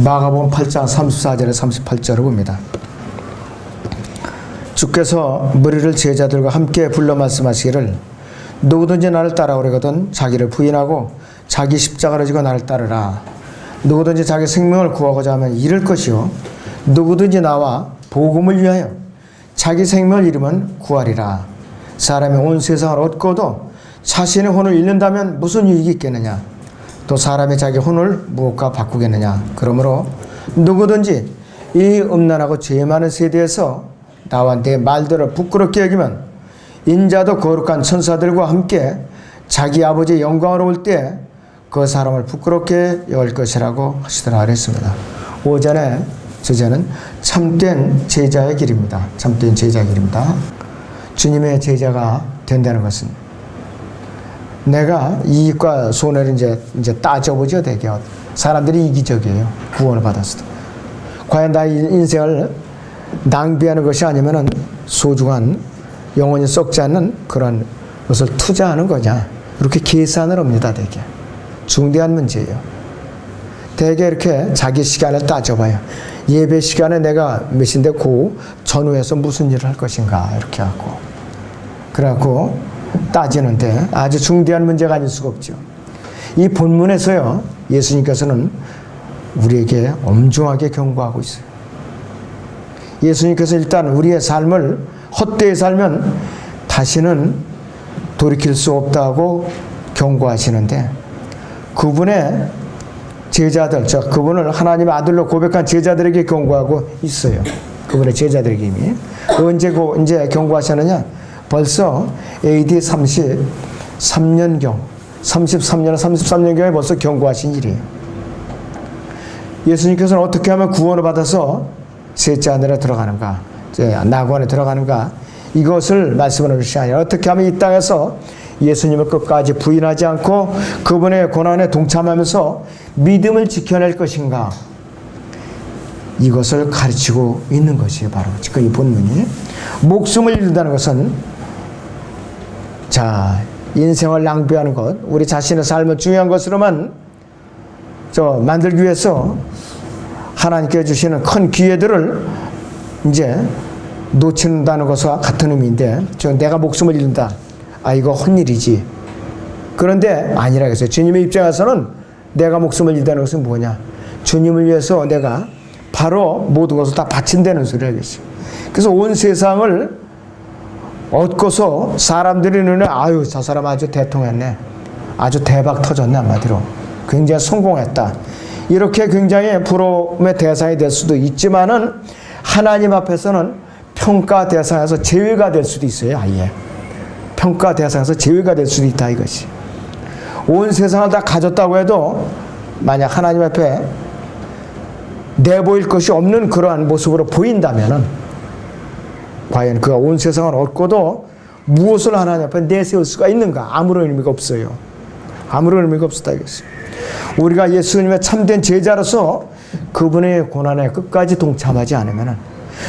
마가복음 8장 34절에 38절을 봅니다. 주께서 무리를 제자들과 함께 불러 말씀하시기를 누구든지 나를 따라오려거든 자기를 부인하고 자기 십자가를 지고 나를 따르라. 누구든지 자기 생명을 구하고자 하면 잃을 것이요 누구든지 나와 복음을 위하여 자기 생명을 잃으면 구하리라. 사람이 온 세상을 얻고도 자신의 혼을 잃는다면 무슨 유익이 있겠느냐. 또 사람이 자기 혼을 무엇과 바꾸겠느냐. 그러므로 누구든지 이 음란하고 죄 많은 세대에서 나와 내 말들을 부끄럽게 여기면 인자도 거룩한 천사들과 함께 자기 아버지의 영광으로 올 때 그 사람을 부끄럽게 여길 것이라고 하시더라 그랬습니다. 오전에 주제는 참된 제자의 길입니다. 참된 제자의 길입니다. 주님의 제자가 된다는 것은 내가 이익과 손해를 이제 따져보죠. 되게 사람들이 이기적이에요. 구원을 받았을 때. 과연 나의 인생을 낭비하는 것이 아니면은 소중한 영원히 썩지 않는 그런 것을 투자하는 거냐. 이렇게 계산을 합니다. 되게. 중대한 문제예요. 되게 이렇게 자기 시간을 따져봐요. 예배 시간에 내가 몇인데 그 전후에서 무슨 일을 할 것인가. 이렇게 하고. 그래갖고 따지는데 아주 중대한 문제가 아닐 수가 없죠. 이 본문에서요. 예수님께서는 우리에게 엄중하게 경고하고 있어요. 예수님께서 일단 우리의 삶을 헛되이 살면 다시는 돌이킬 수 없다고 경고하시는데 그분의 제자들, 그분을 하나님의 아들로 고백한 제자들에게 경고하고 있어요. 그분의 제자들에게 이미. 언제 경고하셨느냐? 벌써 AD 33년경, 33년경에 벌써 경고하신 일이에요. 예수님께서는 어떻게 하면 구원을 받아서 셋째 하늘에 들어가는가, 낙원에 들어가는가, 이것을 말씀하는 것이 아니라 어떻게 하면 이 땅에서 예수님을 끝까지 부인하지 않고 그분의 고난에 동참하면서 믿음을 지켜낼 것인가, 이것을 가르치고 있는 것이에요. 바로 지금 이 본문이. 목숨을 잃는다는 것은 인생을 낭비하는 것, 우리 자신의 삶을 중요한 것으로만 만들기 위해서 하나님께 주시는 큰 기회들을 이제 놓친다는 것과 같은 의미인데, 내가 목숨을 잃는다. 이거 헛일이지. 그런데 아니라겠어요. 주님의 입장에서는 내가 목숨을 잃는다는 것은 뭐냐? 주님을 위해서 내가 바로 모든 것을 다 바친다는 소리를 하겠어요. 그래서 온 세상을 얻고서 사람들이 눈에 저 사람 아주 대통했네. 아주 대박 터졌네. 한마디로. 굉장히 성공했다. 이렇게 굉장히 부러움의 대상이 될 수도 있지만은 하나님 앞에서는 평가 대상에서 제외가 될 수도 있어요. 아예. 평가 대상에서 제외가 될 수도 있다 이것이. 온 세상을 다 가졌다고 해도 만약 하나님 앞에 내보일 것이 없는 그러한 모습으로 보인다면은 과연 그가 온 세상을 얻고도 무엇을 하나님 앞에 내세울 수가 있는가? 아무런 의미가 없어요. 아무런 의미가 없었다 이것이. 우리가 예수님의 참된 제자로서 그분의 고난에 끝까지 동참하지 않으면은,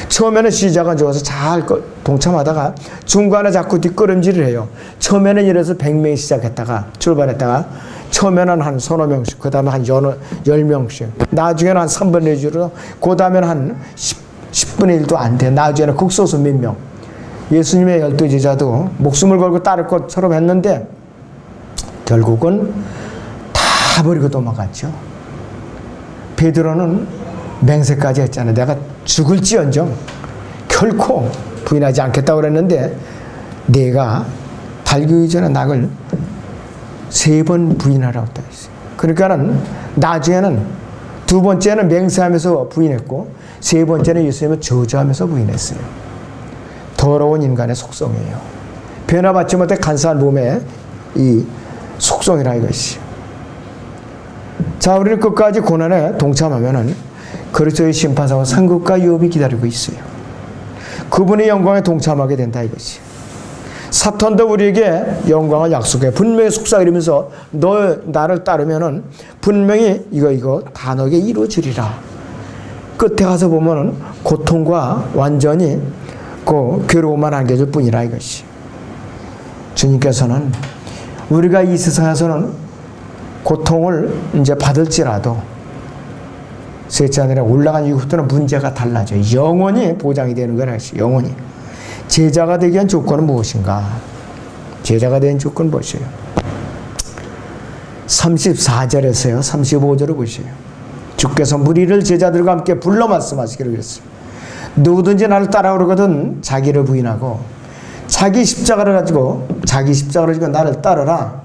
처음에는 시작은 좋아서 잘 동참하다가 중간에 자꾸 뒷걸음질을 해요. 처음에는 이래서 100명이 출발했다가 처음에는 한 서너 명씩, 그 다음에 한 10명씩, 나중에는 한 3분의 1로, 그 다음에는 한 10분의 1도 안 돼. 나중에는 극소수 몇 명. 예수님의 12 제자도 목숨을 걸고 따를 것처럼 했는데 결국은 다 버리고 도망갔죠. 베드로는 맹세까지 했잖아요. 내가 죽을지언정 결코 부인하지 않겠다고 그랬는데 내가 달기 전에 낙을 3번 부인하라고 했어요. 그러니까는 나중에는 2번째는 맹세하면서 부인했고 3번째는 예수님을 저주하면서 부인했어요. 더러운 인간의 속성이에요. 변화받지 못해 간사한 몸의 이 속성이라 이것이. 우리는 끝까지 고난에 동참하면은 그리스도의 심판사와 상급과 유업이 기다리고 있어요. 그분의 영광에 동참하게 된다 이것이. 사탄도 우리에게 영광을 약속해 분명히 속삭이면서 너 나를 따르면은 분명히 이거 다 너에게 이루어지리라. 끝에 가서 보면은 고통과 완전히 그 괴로움만 안겨줄 뿐이라 이것이. 주님께서는 우리가 이 세상에서는 고통을 이제 받을지라도 셋째 하늘에 올라간 이후부터는 문제가 달라져요. 영원히 보장이 되는 거라 했어요. 영원히. 제자가 되기 위한 조건은 무엇인가? 제자가 된 조건은 무엇이에요? 34절에서요. 35절을 보세요. 주께서 무리를 제자들과 함께 불러 말씀하시기를 그랬어요. 누구든지 나를 따라오려거든 자기를 부인하고 자기 십자가를 가지고 나를 따르라.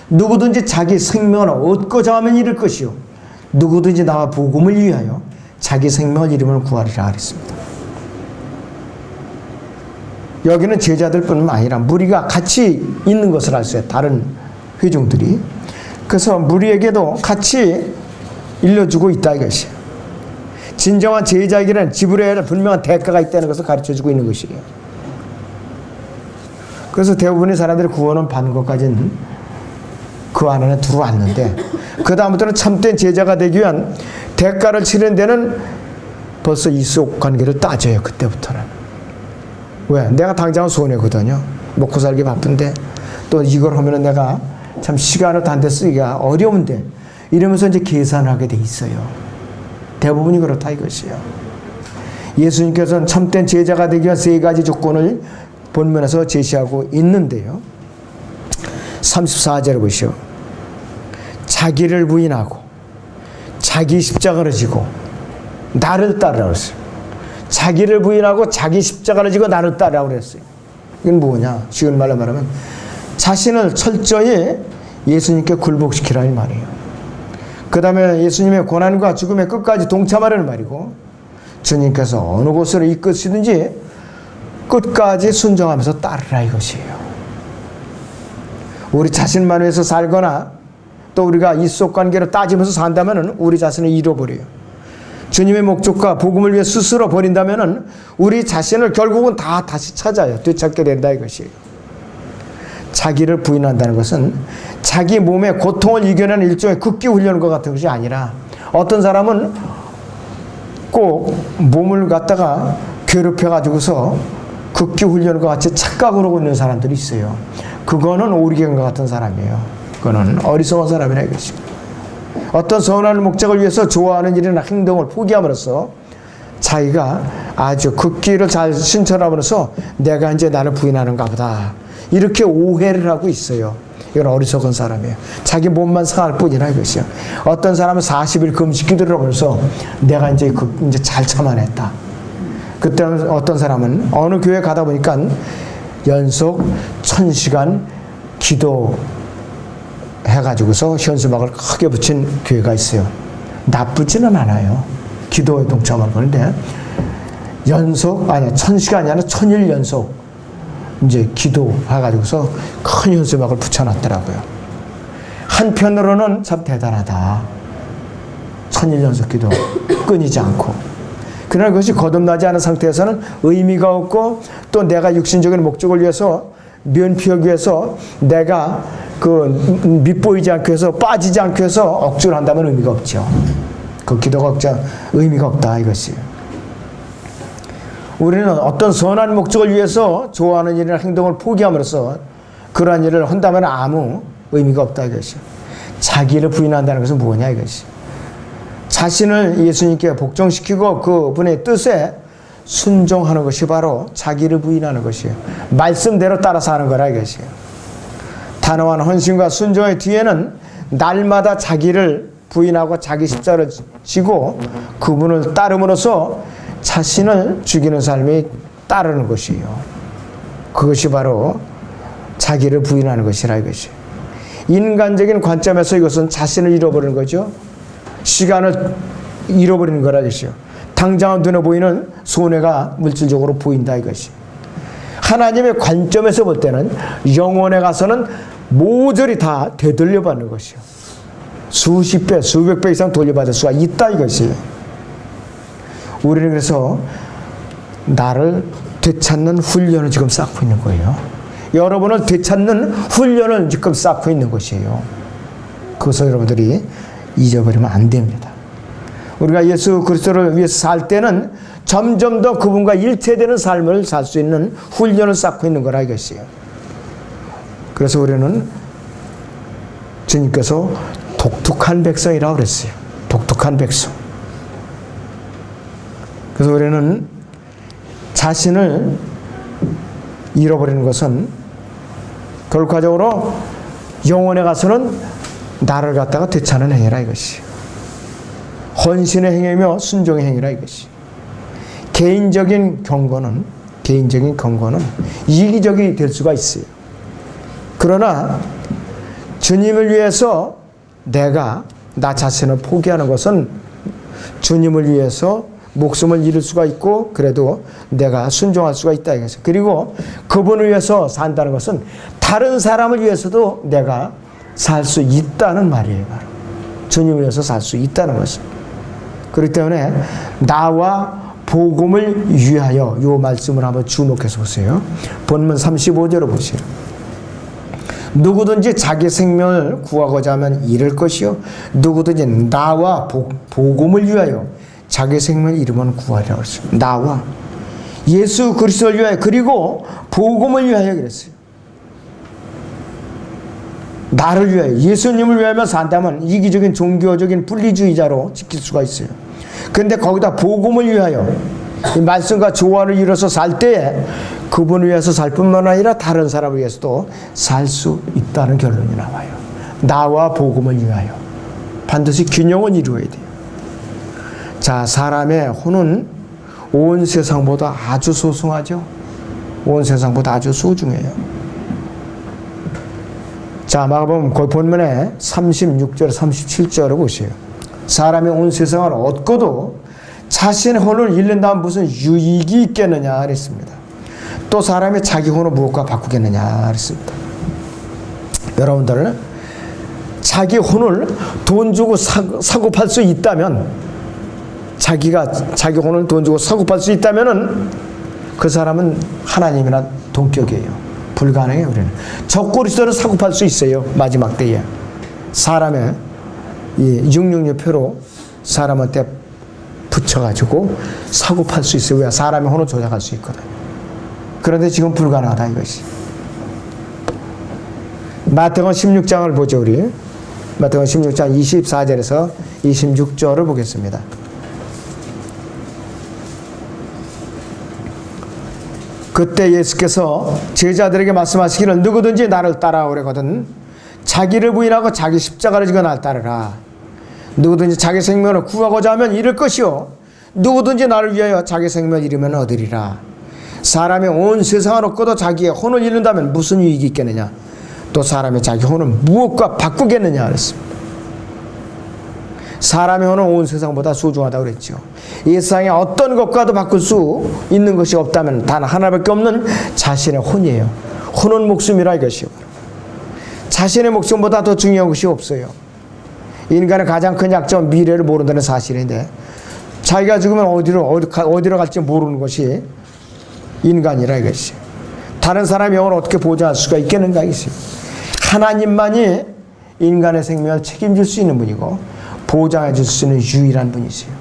누구든지 자기 생명을 얻고자 하면 잃을 것이요 누구든지 나와 복음을 위하여 자기 생명을 잃으면 구하리라 그랬습니다. 여기는 제자들뿐만 아니라 무리가 같이 있는 것을 알 수 있어요. 다른 회중들이. 그래서 무리에게도 같이 일러주고 있다 이것이에요. 진정한 제자에게는 지불해야 할 분명한 대가가 있다는 것을 가르쳐주고 있는 것이에요. 그래서 대부분의 사람들이 구원을 받는 것까지는 그 안에 들어왔는데 그 다음부터는 참된 제자가 되기 위한 대가를 치르는 데는 벌써 이속 관계를 따져요. 그때부터는. 왜? 내가 당장은 손해거든요. 먹고 살기 바쁜데 또 이걸 하면은 내가 참 시간을 단데 쓰기가 어려운데 이러면서 이제 계산을 하게 돼 있어요. 대부분이 그렇다 이것이에요. 예수님께서는 참된 제자가 되기 위한 세 가지 조건을 본문에서 제시하고 있는데요. 34절을 보시오. 자기를 부인하고 자기 십자가를 지고 나를 따르라 그랬어요. 자기를 부인하고 자기 십자가를 지고 나를 따르라 그랬어요. 이건 뭐냐? 쉬운 말로 말하면 자신을 철저히 예수님께 굴복시키라 이 말이에요. 그 다음에 예수님의 고난과 죽음의 끝까지 동참하라는 말이고 주님께서 어느 곳으로 이끄시든지 끝까지 순종하면서 따르라 이것이에요. 우리 자신만 위해서 살거나 또 우리가 이속관계로 따지면서 산다면 우리 자신을 잃어버려요. 주님의 목적과 복음을 위해 스스로 버린다면 우리 자신을 결국은 다 다시 찾아요. 되찾게 된다 이것이에요. 자기를 부인한다는 것은 자기 몸의 고통을 이겨내는 일종의 극기 훈련과 같은 것이 아니라 어떤 사람은 꼭 몸을 갖다가 괴롭혀가지고서 극기 훈련과 같이 착각을 하고 있는 사람들이 있어요. 그거는 오리겐과 같은 사람이에요. 그거는 어리석은 사람이라 이것입니다. 어떤 선한 목적을 위해서 좋아하는 일이나 행동을 포기함으로써 자기가 아주 극기를 잘 신천함으로써 내가 이제 나를 부인하는가 보다 이렇게 오해를 하고 있어요. 이건 어리석은 사람이에요. 자기 몸만 상할 뿐이라 이것이요. 어떤 사람은 40일 금식 기도를 하면서 내가 이제 잘 참아냈다. 그때는 어떤 사람은 어느 교회 가다 보니까 연속 1000시간 기도 해가지고서 현수막을 크게 붙인 교회가 있어요. 나쁘지는 않아요. 기도에 동참하는 건데 연속 아니야 1000시간이 아니라 1000일 연속 이제 기도해가지고서 큰 현수막을 붙여놨더라고요. 한편으로는 참 대단하다. 1000일 연속 기도 끊이지 않고. 그러나 그것이 거듭나지 않은 상태에서는 의미가 없고 또 내가 육신적인 목적을 위해서 면피하기 위해서 내가 밑보이지 않기 위해서 빠지지 않기 위해서 억지로 한다면 의미가 없죠. 그 기도가 의미가 없다 이것이에요. 우리는 어떤 선한 목적을 위해서 좋아하는 일이나 행동을 포기함으로써 그러한 일을 한다면 아무 의미가 없다 이것이에요. 자기를 부인한다는 것은 뭐냐 이것이. 자신을 예수님께 복종시키고 그분의 뜻에 순종하는 것이 바로 자기를 부인하는 것이에요. 말씀대로 따라서 하는 거라 이것이에요. 단호한 헌신과 순종의 뒤에는 날마다 자기를 부인하고 자기 십자가를 지고 그분을 따름으로써 자신을 죽이는 삶이 따르는 것이에요. 그것이 바로 자기를 부인하는 것이라 이것이에요. 인간적인 관점에서 이것은 자신을 잃어버리는 거죠. 시간을 잃어버리는 거라 이것이요. 당장은 눈에 보이는 손해가 물질적으로 보인다 이것이. 하나님의 관점에서 볼 때는 영혼에 가서는 모조리 다 되돌려받는 것이요. 수십 배, 수백 배 이상 돌려받을 수가 있다 이것이. 우리는 그래서 나를 되찾는 훈련을 지금 쌓고 있는 거예요. 여러분을 되찾는 훈련을 지금 쌓고 있는 것이에요. 그것을 여러분들이 잊어버리면 안 됩니다. 우리가 예수 그리스도를 위해서 살 때는 점점 더 그분과 일체되는 삶을 살 수 있는 훈련을 쌓고 있는 거라 이것이에요. 그래서 우리는 주님께서 독특한 백성이라고 그랬어요. 독특한 백성. 그래서 우리는 자신을 잃어버리는 것은 결과적으로 영혼에 가서는 나를 갖다가 되찾는 행위라 이것이. 헌신의 행위며 순종의 행위라 이것이. 개인적인 경건은 이기적이 될 수가 있어요. 그러나 주님을 위해서 내가 나 자신을 포기하는 것은 주님을 위해서 목숨을 잃을 수가 있고 그래도 내가 순종할 수가 있다 이거죠. 그리고 그분을 위해서 산다는 것은 다른 사람을 위해서도 내가 살 수 있다는 말이에요. 바로 주님을 위해서 살 수 있다는 것은. 그렇기 때문에 나와 복음을 위하여 이 말씀을 한번 주목해서 보세요. 본문 35절을 보세요. 누구든지 자기 생명을 구하고자 하면 잃을 것이요 누구든지 나와 복음을 위하여 자기 생명을 잃으면 구하리라 그랬어요. 나와 예수 그리스도를 위하여 그리고 복음을 위하여 그랬어요. 나를 위하여 예수님을 위하여 산다면 이기적인 종교적인 분리주의자로 지킬 수가 있어요. 그런데 거기다 복음을 위하여 이 말씀과 조화를 이뤄서 살 때에 그분을 위해서 살 뿐만 아니라 다른 사람을 위해서도 살 수 있다는 결론이 나와요. 나와 복음을 위하여 반드시 균형은 이루어야 돼요. 자, 사람의 혼은 온 세상보다 아주 소중하죠. 온 세상보다 아주 소중해요. 자, 마가복음 그 본문에 36절 37절을 보세요. 사람이 온 세상을 얻고도 자신의 혼을 잃는다면 무슨 유익이 있겠느냐 그랬습니다. 또 사람이 자기 혼을 무엇과 바꾸겠느냐 그랬습니다. 여러분들 자기 혼을 돈 주고 사고 팔 수 있다면 자기가 자기 혼을 돈 주고 사고 팔 수 있다면은 그 사람은 하나님이나 동격이에요. 불가능해요. 우리는 적그리스도를 사고 팔 수 있어요. 마지막 때에 사람의 이 666표로 사람한테 붙여가지고 사고 팔 수 있어요. 왜? 사람의 혼을 조작할 수 있거든. 그런데 지금 불가능하다 이것이. 마태복음 16장을 보죠. 우리 마태복음 16장 24절에서 26절을 보겠습니다. 그때 예수께서 제자들에게 말씀하시기를 누구든지 나를 따라오려거든 자기를 부인하고 자기 십자가를 지고 나를 따르라. 누구든지 자기 생명을 구하고자 하면 잃을 것이요 누구든지 나를 위하여 자기 생명을 잃으면 얻으리라. 사람이 온 세상을 얻고도 자기의 혼을 잃는다면 무슨 유익이 있겠느냐. 또 사람이 자기 혼을 무엇과 바꾸겠느냐 그랬습니다. 사람의 혼은 온 세상보다 소중하다고 그랬죠. 이 세상에 어떤 것과도 바꿀 수 있는 것이 없다면 단 하나밖에 없는 자신의 혼이에요. 혼은 목숨이라 이것이요. 자신의 목숨보다 더 중요한 것이 없어요. 인간의 가장 큰 약점은 미래를 모른다는 사실인데 자기가 죽으면 어디로 갈지 모르는 것이 인간이라 이것이. 다른 사람의 영혼을 어떻게 보장할 수가 있겠는가 이것이. 하나님만이 인간의 생명을 책임질 수 있는 분이고 보장해 줄 수 있는 유일한 분이세요.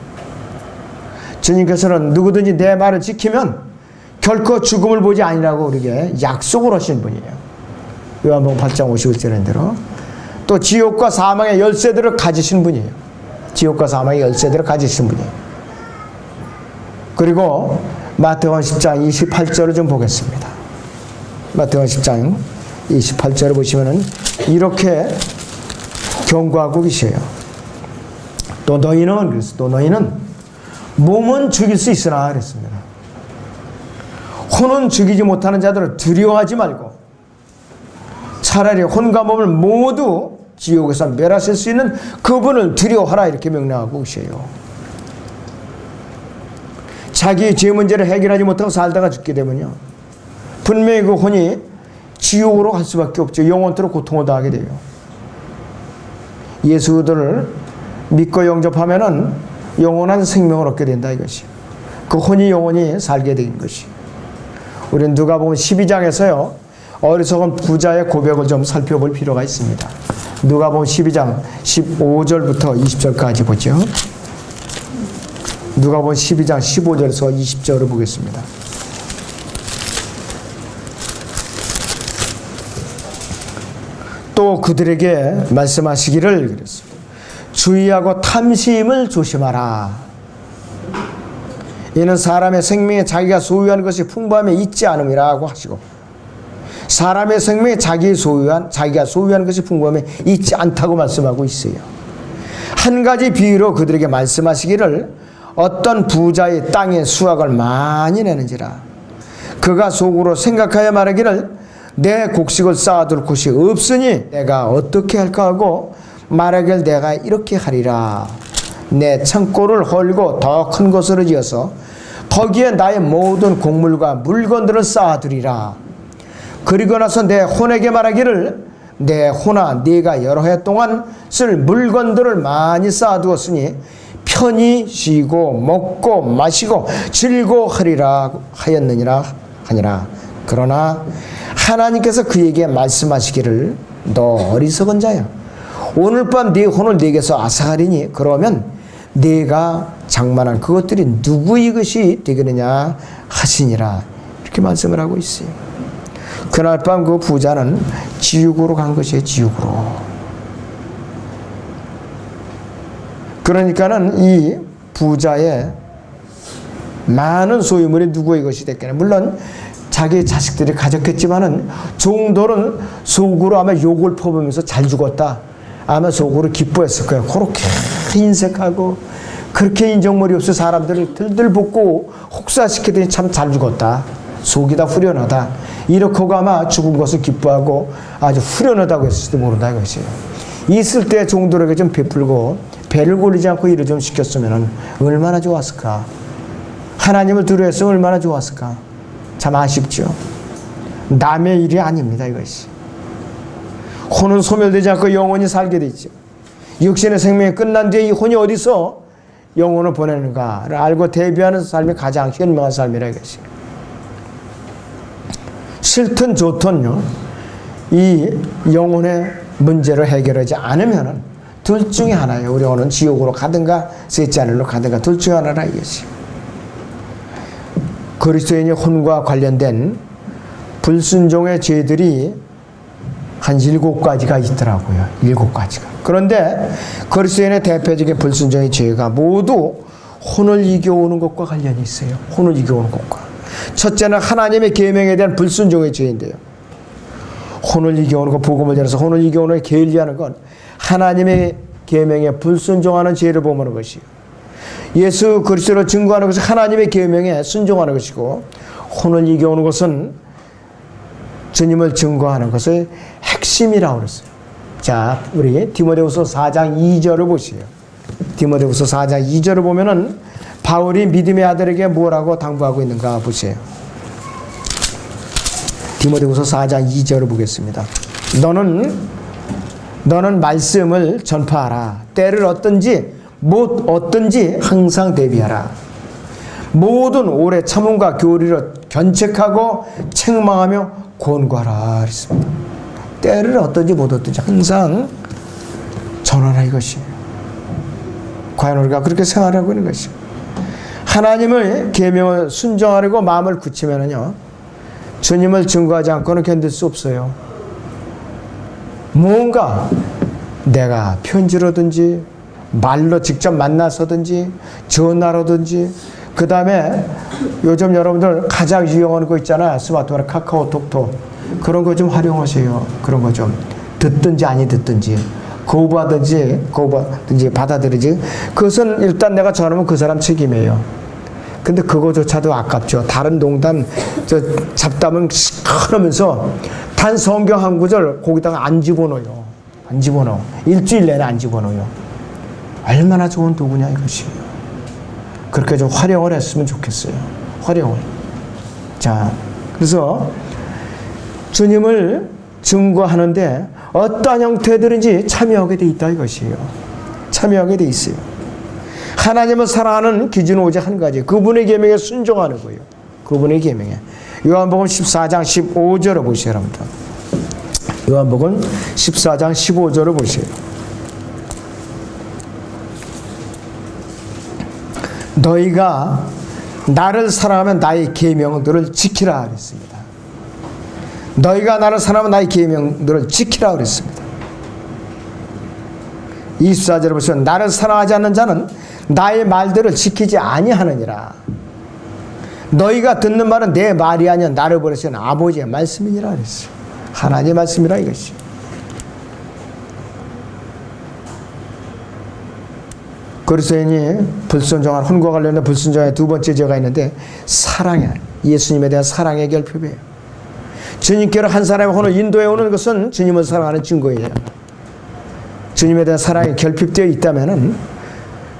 주님께서는 누구든지 내 말을 지키면 결코 죽음을 보지 아니라고 우리에게 약속을 하신 분이에요. 요한복음 8장 51절인 대로. 또 지옥과 사망의 열쇠들을 가지신 분이에요. 지옥과 사망의 열쇠들을 가지신 분이에요. 그리고 마태복음 10장 28절을 좀 보겠습니다. 마태복음 10장 28절을 보시면은 이렇게 경고하고 계셔요. 또 너희는 몸은 죽일 수 있으나 그랬습니다. 혼은 죽이지 못하는 자들을 두려워하지 말고 차라리 혼과 몸을 모두 지옥에서 멸하실 수 있는 그분을 두려워하라 이렇게 명령하고 계셔요. 자기의 죄 문제를 해결하지 못하고 살다가 죽게 되면요 분명히 그 혼이 지옥으로 갈 수밖에 없죠. 영원토록 고통을 당하게 돼요. 예수들을 믿고 영접하면은 영원한 생명을 얻게 된다 이것이. 그 혼이 영원히 살게 된 것이. 우리는 누가복음 12장에서요 어리석은 부자의 고백을 좀 살펴볼 필요가 있습니다. 누가복음 12장 15절부터 20절까지 보죠. 누가복음 12장 15절에서 20절을 보겠습니다. 또 그들에게 말씀하시기를 그랬습니다. 주의하고 탐심을 조심하라. 이는 사람의 생명에 자기가 소유한 것이 풍부함에 있지 않음이라고 하시고, 사람의 생명에 자기가 소유한 것이 풍부함에 있지 않다고 말씀하고 있어요. 한 가지 비유로 그들에게 말씀하시기를, 어떤 부자의 땅에 수확을 많이 내는지라 그가 속으로 생각하여 말하기를, 내 곡식을 쌓아둘 곳이 없으니 내가 어떻게 할까 하고 말하길, 내가 이렇게 하리라. 내 창고를 헐고 더 큰 곳으로 지어서 거기에 나의 모든 곡물과 물건들을 쌓아두리라. 그리고 나서 내 혼에게 말하기를, 내 혼아, 네가 여러 해 동안 쓸 물건들을 많이 쌓아두었으니 편히 쉬고 먹고 마시고 즐거워하리라 하였느니라 하니라. 그러나 하나님께서 그에게 말씀하시기를, 너 어리석은 자야, 오늘 밤 네 혼을 내게서 앗아가리니 그러면 네가 장만한 그것들이 누구의 것이 되겠느냐 하시니라. 이렇게 말씀을 하고 있어요. 그날 밤 그 부자는 지옥으로 간 것이에요. 지옥으로. 그러니까는 이 부자의 많은 소유물이 누구의 것이 됐겠냐. 물론 자기 자식들이 가졌겠지만은 종들은 속으로 아마 욕을 퍼부으면서 잘 죽었다, 아마 속으로 기뻐했을 거예요. 그렇게 인색하고 그렇게 인정머리 없이 사람들을 들들 볶고 혹사시키더니 참 잘 죽었다, 속이 다 후련하다, 이렇게 하고 아마 죽은 것을 기뻐하고 아주 후련하다고 했을지도 모른다 이것이에요. 있을 때 종들에게 좀 베풀고 배를 굴리지 않고 일을 좀 시켰으면 얼마나 좋았을까. 하나님을 두려워했으면 얼마나 좋았을까. 참 아쉽죠. 남의 일이 아닙니다 이것이. 혼은 소멸되지 않고 영원히 살게 돼 있죠. 육신의 생명이 끝난 뒤에 이 혼이 어디서 영혼을 보내는가를 알고 대비하는 삶이 가장 현명한 삶이라 이것이. 싫든 좋든요, 이 영혼의 문제를 해결하지 않으면은 둘 중에 하나예요. 우리 영혼은 지옥으로 가든가 셋째 하늘로 가든가 둘 중에 하나라 이것이. 그리스도인의 혼과 관련된 불순종의 죄들이 한 7가지가 있더라고요. 7가지가. 그런데 그리스도인의 대표적인 불순종의 죄가 모두 혼을 이겨오는 것과 관련이 있어요. 혼을 이겨오는 것과. 첫째는 하나님의 계명에 대한 불순종의 죄인데요. 혼을 이겨오는 것, 복음을 전해서 혼을 이겨오는 게을리하는 건 하나님의 계명에 불순종하는 죄를 범하는 것이요. 예수 그리스도를 증거하는 것은 하나님의 계명에 순종하는 것이고, 혼을 이겨오는 것은 주님을 증거하는 것의 핵심이라고 그랬어요. 자, 우리 디모데후서 4장 2절을 보세요. 디모데후서 4장 2절을 보면은 바울이 믿음의 아들에게 뭐라고 당부하고 있는가 보세요. 디모데후서 4장 2절을 보겠습니다. 너는 말씀을 전파하라. 때를 얻든지 못 얻든지 항상 대비하라. 모든 오래 참음과 교리로 견책하고 책망하며 권고하라 그랬습니다. 때를 얻든지 못 얻든지 항상 전하라 이것이에요. 과연 우리가 그렇게 생활하고 있는 것이에요. 하나님의 계명을 순종하려고 마음을 굳히면은요, 주님을 증거하지 않고는 견딜 수 없어요. 뭔가 내가 편지로든지 말로 직접 만나서든지 전화로든지, 그 다음에 요즘 여러분들 가장 유용한 거 있잖아요. 스마트폰, 카카오톡, 그런 거 좀 활용하세요. 그런 거 좀 듣든지 아니 듣든지, 거부하든지 받아들이지, 그것은 일단 내가 전하면 그 사람 책임이에요. 근데 그거조차도 아깝죠. 다른 농담, 잡담은 시끄러면서 단 성경 한 구절 거기다가 안 집어넣어요. 안 집어넣어. 일주일 내내 안 집어넣어요. 얼마나 좋은 도구냐 이것이. 그렇게 좀 활용을 했으면 좋겠어요. 활용을. 자, 그래서 주님을 증거하는데 어떠한 형태들인지 참여하게 돼 있다 이것이에요. 참여하게 돼 있어요. 하나님을 사랑하는 기준은 오직 한 가지, 그분의 계명에 순종하는 거예요. 그분의 계명에. 요한복음 14장 15절을 보세요, 여러분들. 요한복음 14장 15절을 보세요. 너희가 나를 사랑하면 나의 계명들을 지키라 그랬습니다. 너희가 나를 사랑하면 나의 계명들을 지키라 그랬습니다. 24절을 보시면 나를 사랑하지 않는 자는 나의 말들을 지키지 아니하느니라. 너희가 듣는 말은 내 말이 아니야 나를 보내신 아버지의 말씀이니라 그랬어요. 하나님의 말씀이라 이것이. 그리스도인이 불순종한 혼과 관련된 불순종의 두 번째 죄가 있는데 사랑이야. 예수님에 대한 사랑의 결핍이에요. 주님께로 한 사람의 혼을 인도해 오는 것은 주님을 사랑하는 증거예요. 주님에 대한 사랑이 결핍되어 있다면은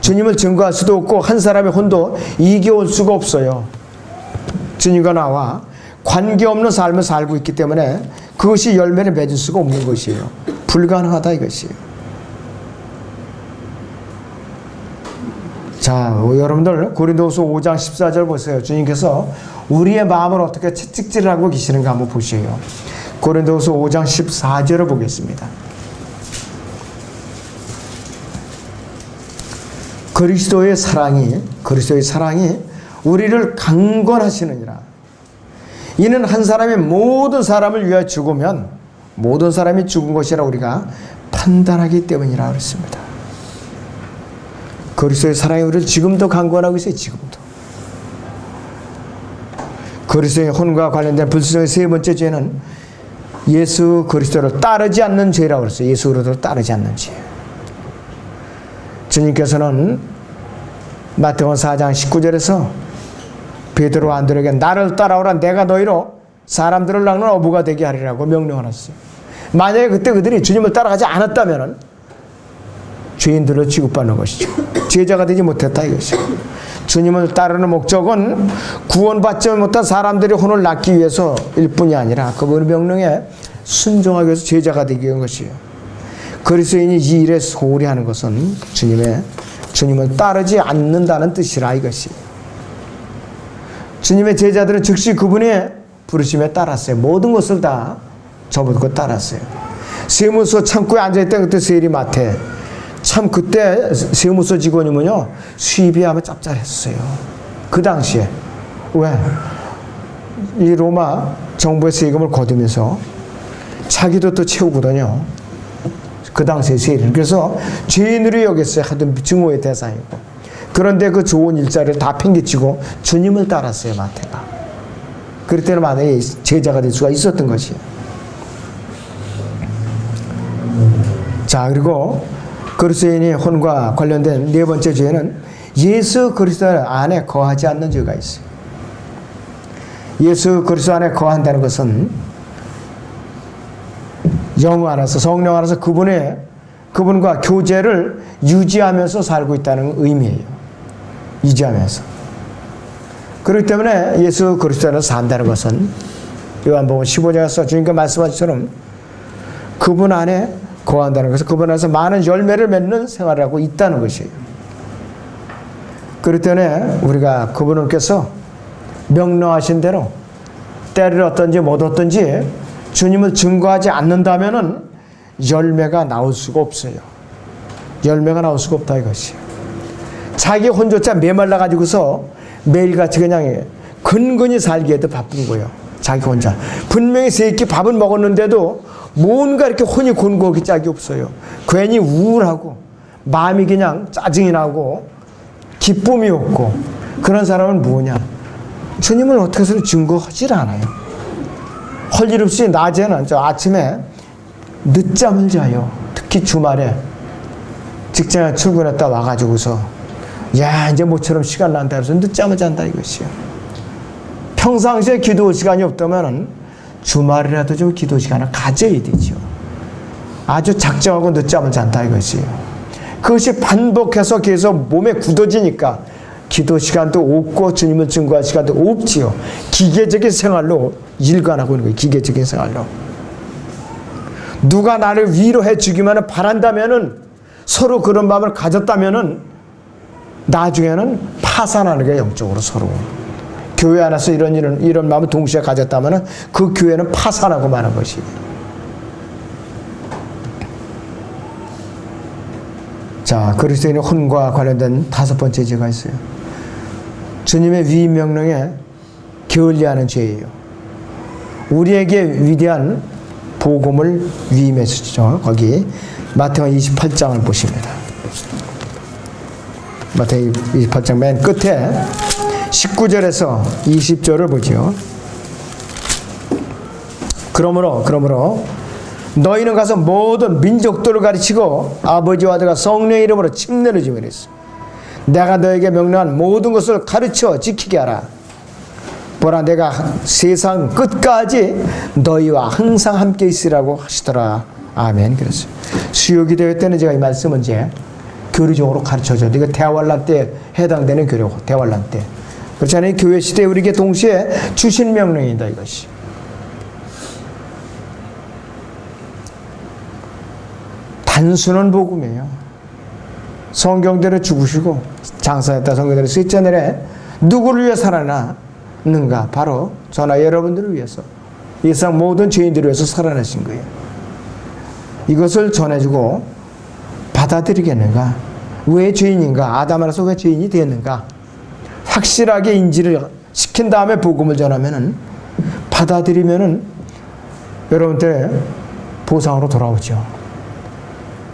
주님을 증거할 수도 없고 한 사람의 혼도 이겨올 수가 없어요. 주님과 나와 관계없는 삶을 살고 있기 때문에 그것이 열매를 맺을 수가 없는 것이에요. 불가능하다 이것이에요. 자, 여러분들 고린도후서 5장 14절 보세요. 주님께서 우리의 마음을 어떻게 채찍질을 하고 계시는가 한번 보세요. 고린도후서 5장 14절을 보겠습니다. 그리스도의 사랑이 우리를 강권하시느니라. 이는 한 사람이 모든 사람을 위하여 죽으면 모든 사람이 죽은 것이라 우리가 판단하기 때문이라 그랬습니다. 그리스도의 사랑이 우리를 지금도 강권하고 있어요. 지금도. 그리스도의 혼과 관련된 불순종의 세 번째 죄는 예수 그리스도를 따르지 않는 죄라고 그랬어요. 예수 그리스도를 따르지 않는 죄. 주님께서는 마태복음 4장 19절에서 베드로 안드레에게 나를 따라오라 내가 너희로 사람들을 낚는 어부가 되게 하리라고 명령하셨어요. 만약에 그때 그들이 주님을 따라가지 않았다면 죄인들로 취급받는 것이죠. 제자가 되지 못했다 이것이죠. 주님을 따르는 목적은 구원받지 못한 사람들의 혼을 낳기 위해서일 뿐이 아니라 그분의 명령에 순종하기 위해서 제자가 되기 위한 것이에요. 그리스도인이 이 일에 소홀히 하는 것은 주님을 따르지 않는다는 뜻이라 이것이. 주님의 제자들은 즉시 그분의 부르심에 따랐어요. 모든 것을 다 접어두고 따랐어요. 세무서 창고에 앉아있던 그때 세리마태 참 그때 세무서 직원이면요 수입이 아마 짭짤했어요. 그 당시에 왜? 이 로마 정부의 세금을 거두면서 자기도 또 채우거든요. 그 당시에 세리는. 그래서 죄인으로 여겼어요. 하여튼 증오의 대상이고. 그런데 그 좋은 일자리를 다 팽개치고 주님을 따랐어요. 마태가. 그럴 때는 만약에 제자가 될 수가 있었던 것이에요. 자, 그리고 그리스도인의 혼과 관련된 네 번째 죄는 예수 그리스도 안에 거하지 않는 죄가 있어요. 예수 그리스도 안에 거한다는 것은 영 안에서 성령 안에서 그분과 교제를 유지하면서 살고 있다는 의미예요. 유지하면서. 그렇기 때문에 예수 그리스도 안에서 산다는 것은 요한복음 15장에서 주님께 말씀하신 것처럼 그분 안에 거한다는 것은 그분 안에서 많은 열매를 맺는 생활을 하고 있다는 것이에요. 그렇기 때문에 우리가 그분께서 명령하신 대로 때를 얻든지 못 얻든지 주님을 증거하지 않는다면은 열매가 나올 수가 없어요. 열매가 나올 수가 없다 이것이에요. 자기 혼조차 메말라 가지고서 매일같이 그냥 근근히 살기에도 바쁜 거예요. 자기 혼자. 분명히 세 끼 밥은 먹었는데도 뭔가 이렇게 혼이 곤고하게 짝이 없어요. 괜히 우울하고 마음이 그냥 짜증이 나고 기쁨이 없고 그런 사람은 뭐냐? 주님을 어떻게 해서 증거하질 않아요. 할 일 없이 낮에는 아침에 늦잠을 자요. 특히 주말에 직장에 출근했다 와가지고서 야 이제 모처럼 시간 난다 해서 늦잠을 잔다 이것이요. 평상시에 기도 시간이 없다면 주말이라도 좀 기도 시간을 가져야 되죠. 아주 작정하고 늦잠을 잔다 이것이에요. 그것이 반복해서 계속 몸에 굳어지니까 기도 시간도 없고 주님을 증거할 시간도 없지요. 기계적인 생활로 일관하고 있는 거예요. 기계적인 생활로. 누가 나를 위로해 주기만 바란다면은 서로 그런 마음을 가졌다면은 나중에는 파산하는 거예요. 영적으로 서로. 교회 안에서 이런 마음을 동시에 가졌다면은 그 교회는 파산하고 마는 것이에요. 자, 그리스도인의 혼과 관련된 다섯 번째 죄가 있어요. 주님의 위임 명령에 게을리하는 죄예요. 우리에게 위대한 복음을 위임했죠. 거기 마태복음 28장을 보십니다. 마태복음 28장 맨 끝에 19절에서 20절을 보죠. 그러므로 너희는 가서 모든 민족들을 가르치고 아버지와 아들과 성령의 이름으로 침례를 주며 그랬어. 내가 너에게 명령한 모든 것을 가르쳐 지키게 하라. 보라, 내가 세상 끝까지 너희와 항상 함께 있으라고 하시더라. 아멘. 그랬어요. 수요 기도회 때는 제가 이 말씀은 이제 교리적으로 가르쳐줘요. 이거 대환란 때 해당되는 교리고, 대환란 때. 그렇잖아요. 교회 시대에 우리에게 동시에 주신 명령이다, 이것이. 단순한 복음이에요. 성경대로 죽으시고 장사했다 성경대로 셋째 날에 누구를 위해 살아났는가? 바로 저나 여러분들을 위해서, 이 세상 모든 죄인들을 위해서 살아나신 거예요. 이것을 전해주고 받아들이겠는가? 왜 죄인인가? 아담으로서 왜 죄인이 되었는가? 확실하게 인지를 시킨 다음에 복음을 전하면은, 받아들이면은 여러분들 보상으로 돌아오죠.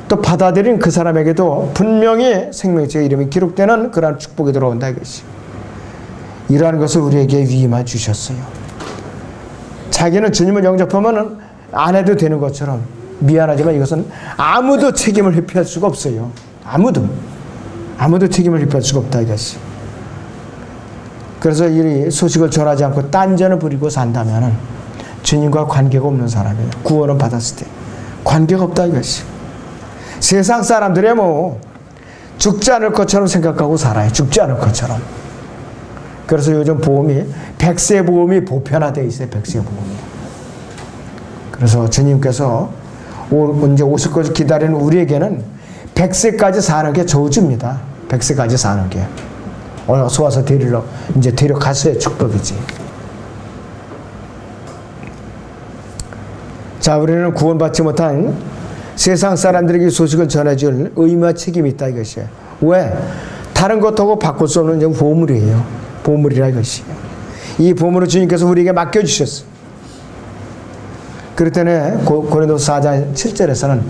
또 받아들인 그 사람에게도 분명히 생명책의 이름이 기록되는 그러한 축복이 들어온다, 이것이. 이러한 것을 우리에게 위임해 주셨어요. 자기는 주님을 영접하면 안 해도 되는 것처럼, 미안하지만 이것은 아무도 책임을 회피할 수가 없어요. 아무도 책임을 회피할 수가 없다, 이것이. 그래서 이 소식을 전하지 않고 딴전을 부리고 산다면 주님과 관계가 없는 사람이에요. 구원은 받았을 때 관계가 없다, 이것이. 세상 사람들이 뭐 죽지 않을 것처럼 생각하고 살아요. 죽지 않을 것처럼. 그래서 요즘 보험이, 백세보험이 보편화되어 있어요. 백세보험이. 그래서 주님께서 언제 오실 것을 기다리는 우리에게는 100세까지 사는 게 저주입니다. 100세까지 사는 게. 어서 와서 데려갔어야 축복이지. 자, 우리는 구원받지 못한 세상 사람들에게 소식을 전해줄 의무와 책임이 있다, 이것이에요. 왜? 다른 것하고 바꿀 수 없는 보물이에요. 보물이라, 이것이. 이 보물을 주님께서 우리에게 맡겨주셨어요. 그랬더니 고린도서 4장 7절에서는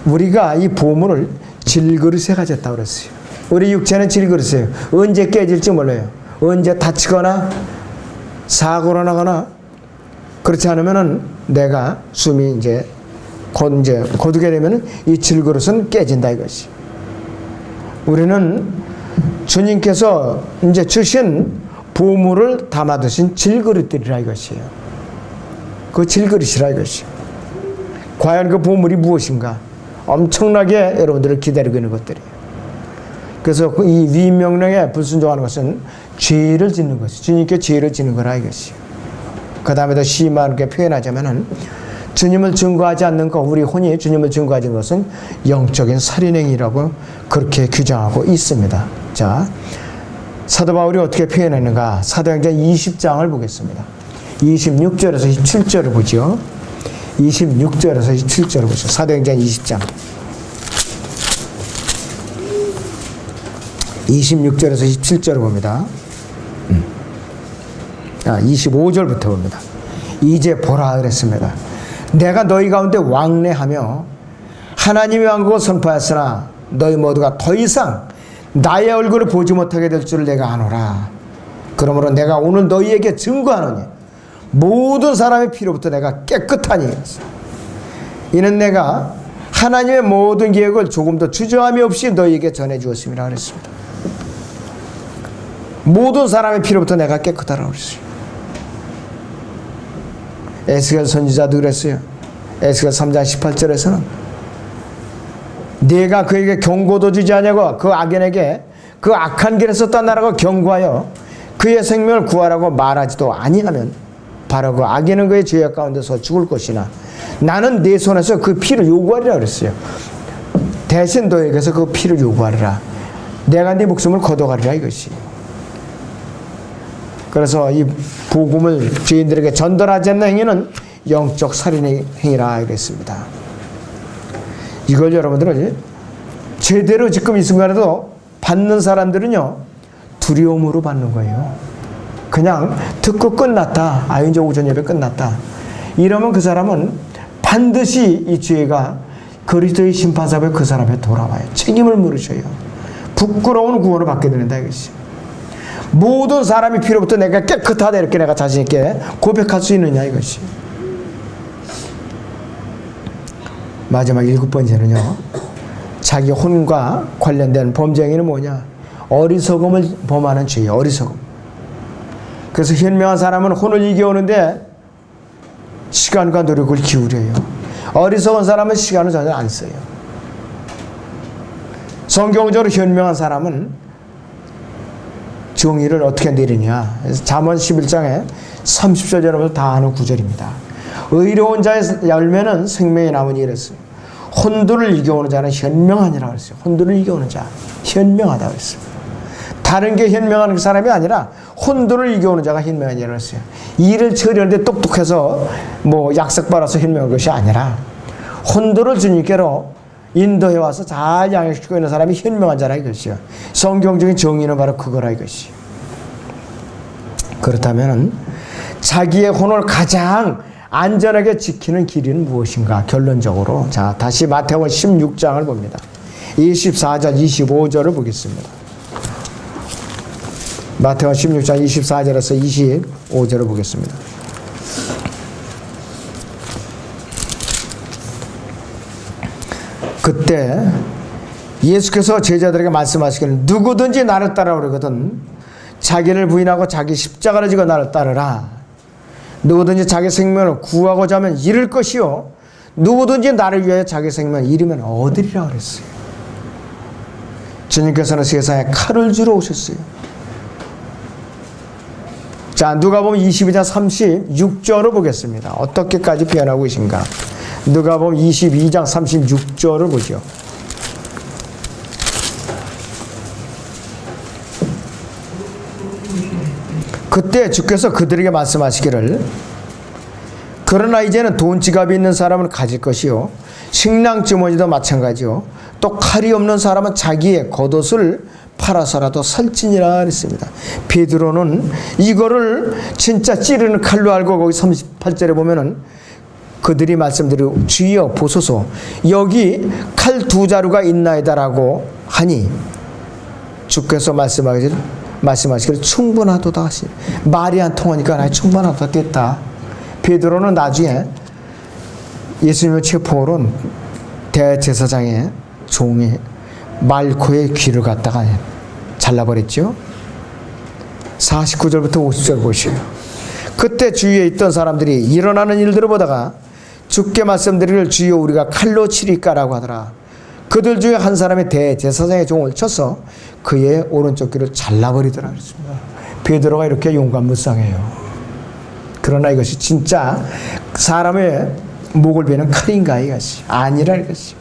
우리가 이 보물을 질그릇에 가졌다고 그랬어요. 우리 육체는 질그릇이에요. 언제 깨질지 몰라요. 언제 다치거나 사고로 나거나, 그렇지 않으면은 내가 숨이 거두게 되면은 이 질그릇은 깨진다, 이것이. 우리는 주님께서 이제 주신 보물을 담아두신 질그릇들이라, 이것이에요. 그 질그릇이라, 이것이. 과연 그 보물이 무엇인가? 엄청나게 여러분들을 기다리고 있는 것들이에요. 그래서 이 위임명령에 불순종하는 것은 죄를 짓는 것이, 주님께 죄를 짓는 거라, 이것이. 그 다음에 더 심하게 표현하자면은, 주님을 증거하지 않는 것, 우리 혼이 주님을 증거하지 않는 것은 영적인 살인행위라고 그렇게 규정하고 있습니다. 자, 사도 바울이 어떻게 표현했는가? 사도행전 20장을 보겠습니다. 26절에서 27절을 보죠. 26절에서 27절을 보죠. 사도행전 20장. 26절에서 27절을 봅니다. 25절부터 봅니다. 이제 보라 그랬습니다. 내가 너희 가운데 왕래하며 하나님의 왕국을 선포하였으나 너희 모두가 더 이상 나의 얼굴을 보지 못하게 될 줄을 내가 아노라. 그러므로 내가 오늘 너희에게 증거하노니 모든 사람의 피로부터 내가 깨끗하니, 이는 내가 하나님의 모든 계획을 조금도 주저함이 없이 너희에게 전해주었습니다 그랬습니다. 모든 사람의 피로부터 내가 깨끗하라고 그랬어요. 에스겔 선지자도 그랬어요. 에스겔 3장 18절에서는 네가 그에게 경고도 주지 않냐고 그 악인에게 그 악한 길에서 떠나라고 경고하여 그의 생명을 구하라고 말하지도 아니하면 바로 그 악인은 그의 죄악 가운데서 죽을 것이나 나는 네 손에서 그 피를 요구하리라 그랬어요. 대신 너에게서 그 피를 요구하리라. 내가 네 목숨을 거둬가리라, 이것이. 그래서 이 복음을 죄인들에게 전달하지 않는 행위는 영적 살인의 행위라 그랬습니다. 이걸 여러분들은 제대로 지금 이 순간에도 받는 사람들은요, 두려움으로 받는 거예요. 그냥 듣고 끝났다. 이제 오전 예배 끝났다. 이러면 그 사람은 반드시 이 죄가 그리스도의 심판사에 그 사람에 돌아와요. 책임을 물으셔요. 부끄러운 구원을 받게 된다 이것이. 모든 사람이 필요부터 내가 깨끗하다 이렇게 내가 자신 있게 고백할 수 있느냐 이것이. 마지막 7번째는요. 자기 혼과 관련된 범죄행위는 뭐냐? 어리석음을 범하는 죄예요. 어리석음. 그래서 현명한 사람은 혼을 이겨오는데 시간과 노력을 기울여요. 어리석은 사람은 시간을 전혀 안 써요. 성경적으로 현명한 사람은 정의를 어떻게 내리냐. 잠언 11장에 30절 여러분 다 아는 구절입니다. 의로운 자의 열매는 생명의 나무니 이랬어요. 혼돈을 이겨오는 자는 현명하니라 그랬어요. 혼돈을 이겨오는 자 현명하다 그랬어요. 다른 게 현명한 사람이 아니라 혼돈을 이겨오는 자가 현명하니라 그랬어요. 일을 처리하는데 똑똑해서 뭐 약삭받아서 현명한 것이 아니라 혼돈을 주님께로 인도해 와서 잘 양육시키고 있는 사람이 현명한 자라 이것이요. 성경적인 정의는 바로 그거라 이것이. 그렇다면 자기의 혼을 가장 안전하게 지키는 길은 무엇인가? 결론적으로 자 다시 마태복음 16장을 봅니다. 24절 25절을 보겠습니다. 마태복음 16장 24절에서 25절을 보겠습니다. 그때 예수께서 제자들에게 말씀하시기를 누구든지 나를 따라오려거든 자기를 부인하고 자기 십자가를 지고 나를 따르라. 누구든지 자기 생명을 구하고자 하면 잃을 것이요 누구든지 나를 위하여 자기 생명을 잃으면 얻으리라 그랬어요. 주님께서는 세상에 칼을 주러 오셨어요. 자, 누가복음 22장 36절을 보겠습니다. 어떻게까지 표현하고 계신가? 누가복음 22장 36절을 보죠. 그때 주께서 그들에게 말씀하시기를 그러나 이제는 돈 지갑이 있는 사람은 가질 것이요 식량 주머니도 마찬가지요 또 칼이 없는 사람은 자기의 겉옷을 팔아서라도 살찌니라 그랬습니다. 베드로는 이거를 진짜 찌르는 칼로 알고 거기 38절에 보면은 그들이 말씀드리고 주여 보소서 여기 칼 2자루가 있나이다라고 하니 주께서 말씀하시기를 충분하도다 하시. 말이 안 통하니까 나 충분하다 됐다. 베드로는 나중에 예수님을 체포하러 대제사장의 종이 말코의 귀를 갖다가 잘라버렸죠. 49절부터 50절 보시오. 그때 주위에 있던 사람들이 일어나는 일들을 보다가 주께 말씀드리기를 주여 우리가 칼로 치리까라고 하더라. 그들 중에 한 사람이 대제사장의 종을 쳐서 그의 오른쪽 귀를 잘라버리더라 그랬습니다. 베드로가 이렇게 용감무쌍해요. 그러나 이것이 진짜 사람의 목을 베는 칼인가 이것이 아니라 이것이.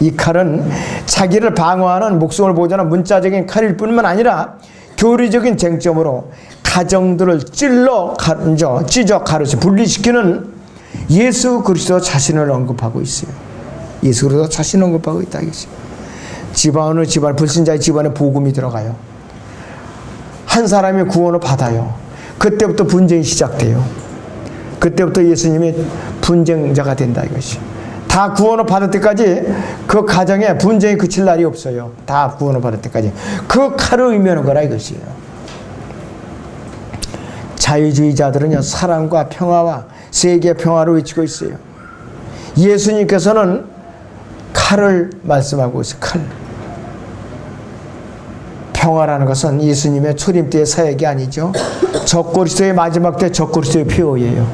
이 칼은 자기를 방어하는 목숨을 보존하는 문자적인 칼일 뿐만 아니라 교리적인 쟁점으로 가정들을 찢어 가르쳐 분리시키는 예수 그리스도 자신을 언급하고 있어요. 예수 그리스도 자신을 언급하고 있다 이것이. 집안의 집안 불신자의 집안에 복음이 들어가요. 한 사람이 구원을 받아요. 그때부터 분쟁이 시작돼요. 그때부터 예수님이 분쟁자가 된다 이것이. 다 구원을 받을 때까지 그 가정에 분쟁이 그칠 날이 없어요. 다 구원을 받을 때까지. 그 칼을 의미하는 거라 이것이에요. 자유주의자들은요 사랑과 평화와 세계 평화를 외치고 있어요. 예수님께서는 칼을 말씀하고 있어요. 칼. 평화라는 것은 예수님의 초림 때의 사역이 아니죠. 적그리스도의 마지막 때 적그리스도의 표어예요.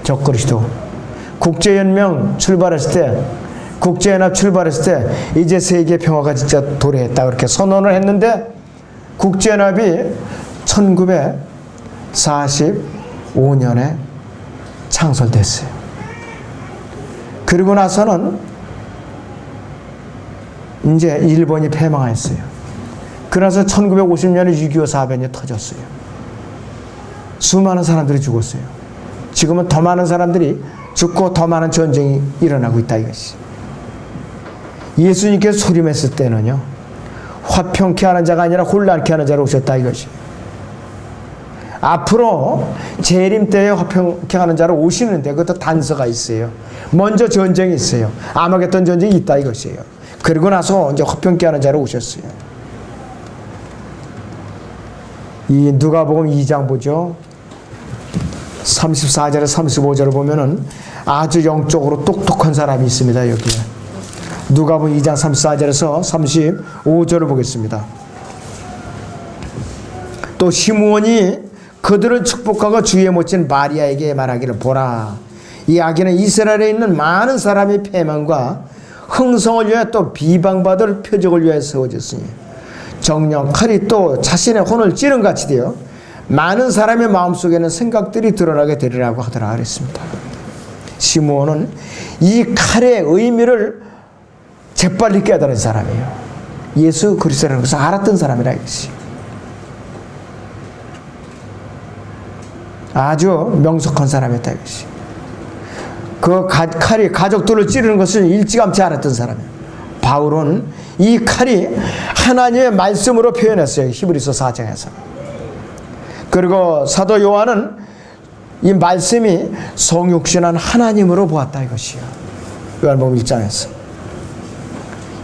적그리스도. 국제연명 출발했을 때, 국제연합 출발했을 때 이제 세계 평화가 진짜 도래했다 그렇게 선언을 했는데 국제연합이 1945년에 창설됐어요. 그리고 나서는 이제 일본이 패망했어요. 그래서 1950년에 6.25 사변이 터졌어요. 수많은 사람들이 죽었어요. 지금은 더 많은 사람들이 죽고 더 많은 전쟁이 일어나고 있다 이것이. 예수님께서 소림했을 때는요 화평케 하는 자가 아니라 혼란케 하는 자로 오셨다 이것이. 앞으로 재림 때에 화평케 하는 자로 오시는데 그것도 단서가 있어요. 먼저 전쟁이 있어요. 아마겟돈 전쟁이 있다 이것이에요. 그리고 나서 이제 화평케 하는 자로 오셨어요. 이 누가복음 2장 보죠. 34절에 35절을 보면은 아주 영적으로 똑똑한 사람이 있습니다. 여기에 누가복음 2장 34절에서 35절을 보겠습니다. 또 시므온이 그들을 축복하고 주위에 모친 마리아에게 말하기를, 보라, 이 아기는 이스라엘에 있는 많은 사람의 패망과 흥성을 위하여 또 비방받을 표적을 위하여 세워졌으니 정령 칼이 또 자신의 혼을 찌른 같이 되어 많은 사람의 마음속에는 생각들이 드러나게 되리라고 하더라 그랬습니다. 시므온은 이 칼의 의미를 재빨리 깨달은 사람이에요. 예수 그리스도라는 것을 알았던 사람이라 이것이. 아주 명석한 사람이었다 이것이. 그 칼이 가족들을 찌르는 것을 일찌감치 알았던 사람이에요. 바울은 이 칼이 하나님의 말씀으로 표현했어요. 히브리서 4장에서. 그리고 사도 요한은 이 말씀이 성육신한 하나님으로 보았다 이것이요. 요한복음 1장에서.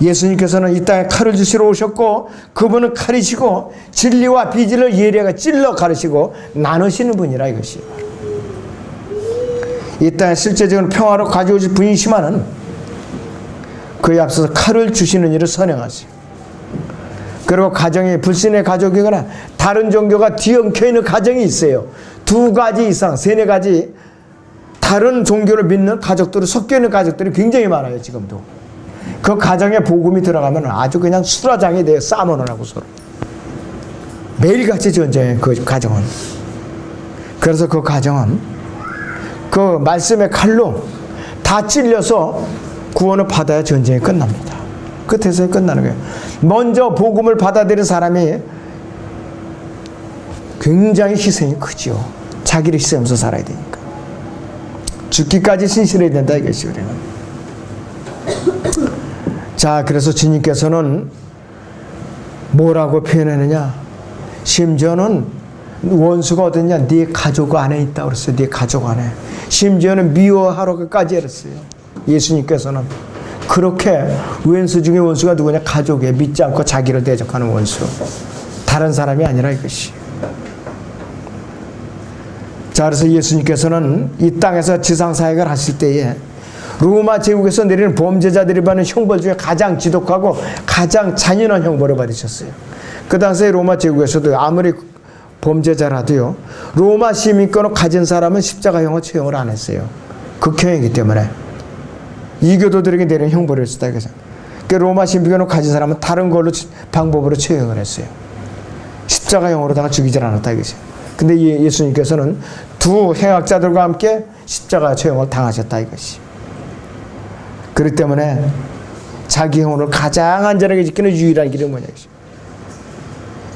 예수님께서는 이 땅에 칼을 주시러 오셨고 그분은 칼이시고 진리와 비진리를 예리하게 찔러 가르치고 나누시는 분이라 이것이요. 이 땅에 실제적인 평화로 가져오실 분이시만은 그에 앞서서 칼을 주시는 일을 선행하세요. 그리고 가정이 불신의 가족이거나 다른 종교가 뒤엉켜 있는 가정이 있어요. 2가지 이상, 3, 4가지 다른 종교를 믿는 가족들이 섞여 있는 가족들이 굉장히 많아요. 지금도. 그 가정에 복음이 들어가면 아주 그냥 수라장이 돼요. 싸움을 하고 서로. 매일같이 전쟁해요. 그 가정은. 그래서 그 가정은 그 말씀의 칼로 다 찔려서 구원을 받아야 전쟁이 끝납니다. 끝에서 끝나는 거예요. 먼저 복음을 받아들인 사람이 굉장히 희생이 크죠. 자기를 희생하면서 살아야 되니까. 죽기까지 신실해야 된다 이것이 우리는. 자, 그래서 주님께서는 뭐라고 표현하느냐? 심지어는 원수가 어딨냐? 네 가족 안에 있다 그랬어요. 네 가족 안에. 심지어는 미워하라고까지 했어요. 예수님께서는 그렇게 원수 중에 원수가 누구냐? 가족에 믿지 않고 자기를 대적하는 원수. 다른 사람이 아니라 이것이. 자, 그래서 예수님께서는 이 땅에서 지상사역을 하실 때에 로마 제국에서 내리는 범죄자들이 받는 형벌 중에 가장 지독하고 가장 잔인한 형벌을 받으셨어요. 그 당시에 로마 제국에서도 아무리 범죄자라도요, 로마 시민권을 가진 사람은 십자가형을 처형을 안 했어요. 극형이기 때문에. 이교도들에게 내리는 형벌을 했다 이거죠. 로마 시민권을 가진 사람은 다른 걸로 방법으로 처형을 했어요. 십자가형으로다가 죽이질 않았다 이거죠. 근데 예수님께서는 2 행악자들과 함께 십자가 처형을 당하셨다 이것이. 그렇기 때문에 자기 영혼을 가장 안전하게 지키는 유일한 길은 뭐냐 이것이.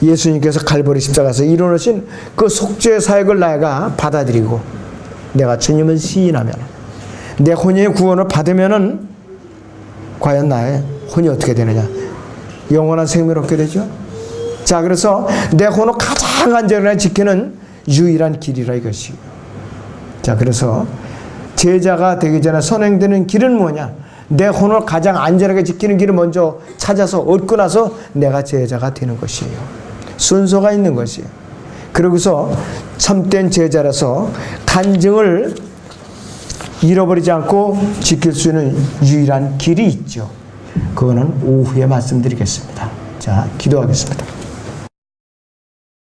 예수님께서 갈보리 십자가에서 이루어진 그 속죄 사역을 내가 받아들이고 내가 주님을 시인하면 내 혼의 구원을 받으면은 과연 나의 혼이 어떻게 되느냐? 영원한 생명을 얻게 되죠. 자, 그래서 내 혼을 가장 안전하게 지키는 유일한 길이라 이것이. 자, 그래서 제자가 되기 전에 선행되는 길은 뭐냐? 내 혼을 가장 안전하게 지키는 길을 먼저 찾아서 얻고 나서 내가 제자가 되는 것이에요. 순서가 있는 것이에요. 그러고서 참된 제자라서 간증을 잃어버리지 않고 지킬 수 있는 유일한 길이 있죠. 그거는 오후에 말씀드리겠습니다. 자, 기도하겠습니다.